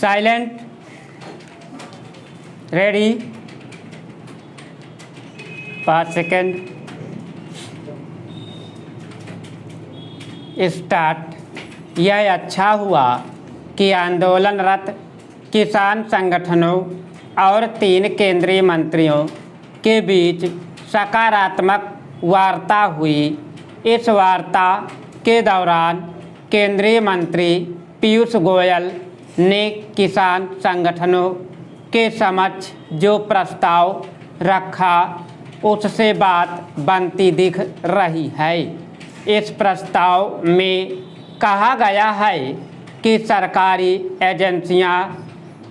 Silent, ready, 5 second, start. यह अच्छा हुआ कि आंदोलनरत किसान संगठनों और 3 केंद्रीय मंत्रियों के बीच सकारात्मक वार्ता हुई। इस वार्ता के दौरान केंद्रीय मंत्री पीयूष गोयल ने किसान संगठनों के समक्ष जो प्रस्ताव रखा उससे बात बनती दिख रही है। इस प्रस्ताव में कहा गया है कि सरकारी एजेंसियां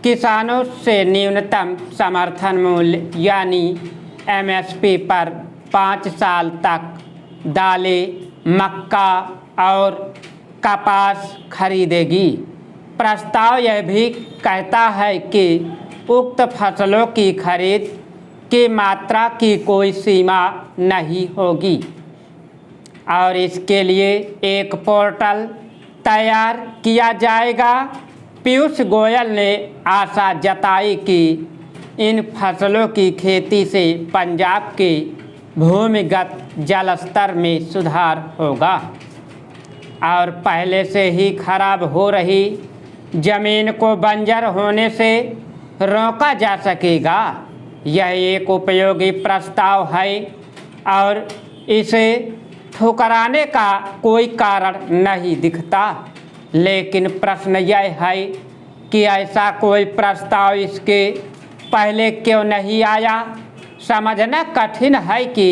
किसानों से न्यूनतम समर्थन मूल्य यानी एमएसपी पर 5 साल तक दालें, मक्का और कपास खरीदेगी। प्रस्ताव यह भी कहता है कि उक्त फसलों की खरीद की मात्रा की कोई सीमा नहीं होगी और इसके लिए एक पोर्टल तैयार किया जाएगा। पीयूष गोयल ने आशा जताई कि इन फसलों की खेती से पंजाब के भूमिगत जल स्तर में सुधार होगा और पहले से ही खराब हो रही जमीन को बंजर होने से रोका जा सकेगा। यह एक उपयोगी प्रस्ताव है और इसे ठुकराने का कोई कारण नहीं दिखता, लेकिन प्रश्न यह है कि ऐसा कोई प्रस्ताव इसके पहले क्यों नहीं आया। समझना कठिन है कि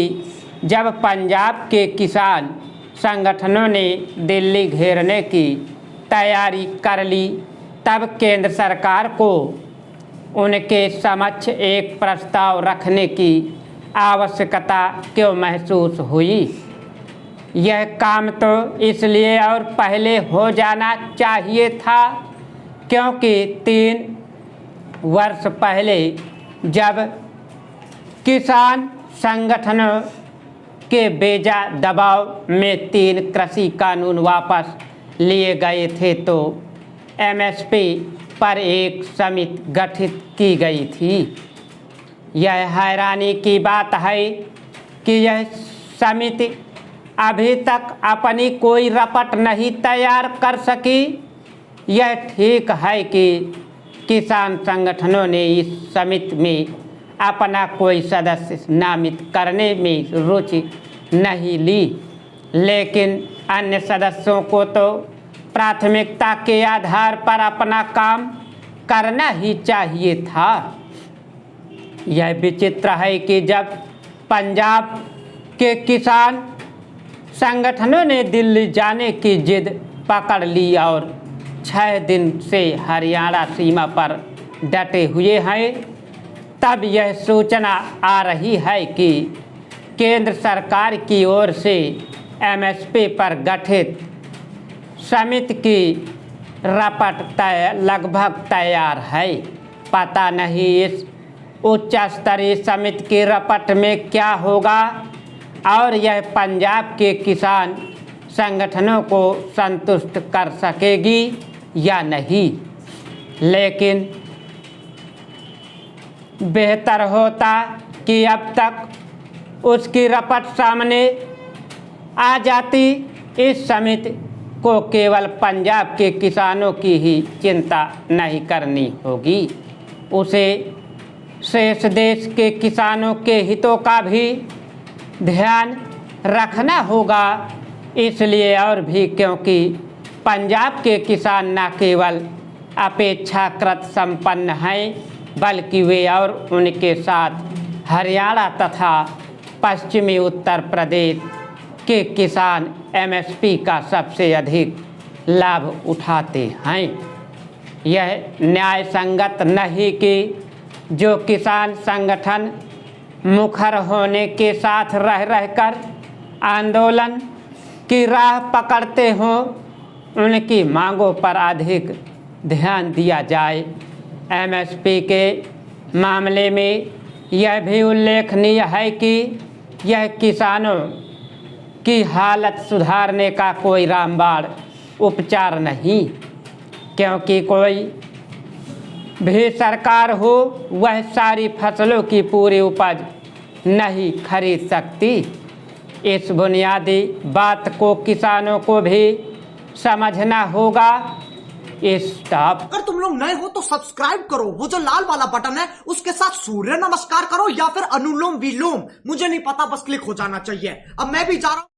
जब पंजाब के किसान संगठनों ने दिल्ली घेरने की तैयारी कर ली तब केंद्र सरकार को उनके समक्ष एक प्रस्ताव रखने की आवश्यकता क्यों महसूस हुई। यह काम तो इसलिए और पहले हो जाना चाहिए था क्योंकि 3 वर्ष पहले जब किसान संगठनों के बेजा दबाव में 3 कृषि कानून वापस लिए गए थे तो एमएसपी पर एक समिति गठित की गई थी। यह हैरानी की बात है कि यह समिति अभी तक अपनी कोई रपट नहीं तैयार कर सकी। यह ठीक है कि किसान संगठनों ने इस समिति में अपना कोई सदस्य नामित करने में रुचि नहीं ली, लेकिन अन्य सदस्यों को तो प्राथमिकता के आधार पर अपना काम करना ही चाहिए था। यह विचित्र है कि जब पंजाब के किसान संगठनों ने दिल्ली जाने की जिद पकड़ ली और 6 दिन से हरियाणा सीमा पर डटे हुए हैं, तब यह सूचना आ रही है कि केंद्र सरकार की ओर से एमएसपी पर गठित समिति की रपट लगभग तैयार है। पता नहीं इस उच्च स्तरीय समिति की रपट में क्या होगा और यह पंजाब के किसान संगठनों को संतुष्ट कर सकेगी या नहीं, लेकिन बेहतर होता कि अब तक उसकी रपट सामने आ जाती। इस समिति को केवल पंजाब के किसानों की ही चिंता नहीं करनी होगी, उसे शेष देश के किसानों के हितों का भी ध्यान रखना होगा। इसलिए और भी क्योंकि पंजाब के किसान न केवल अपेक्षाकृत संपन्न हैं बल्कि वे और उनके साथ हरियाणा तथा पश्चिमी उत्तर प्रदेश के किसान एमएसपी का सबसे अधिक लाभ उठाते हैं। यह न्याय संगत नहीं कि जो किसान संगठन मुखर होने के साथ रह रहकर आंदोलन की राह पकड़ते हों उनकी मांगों पर अधिक ध्यान दिया जाए। एमएसपी के मामले में यह भी उल्लेखनीय है कि यह किसानों की हालत सुधारने का कोई रामबाण उपचार नहीं, क्योंकि कोई भी सरकार हो वह सारी फसलों की पूरी उपज नहीं खरीद सकती। इस बुनियादी बात को किसानों को भी समझना होगा। स्टॉप। अगर तुम लोग नए हो तो सब्सक्राइब करो, वो जो लाल वाला बटन है उसके साथ सूर्य नमस्कार करो या फिर अनुलोम विलोम, मुझे नहीं पता, बस क्लिक हो जाना चाहिए। अब मैं भी जा रहा हूं।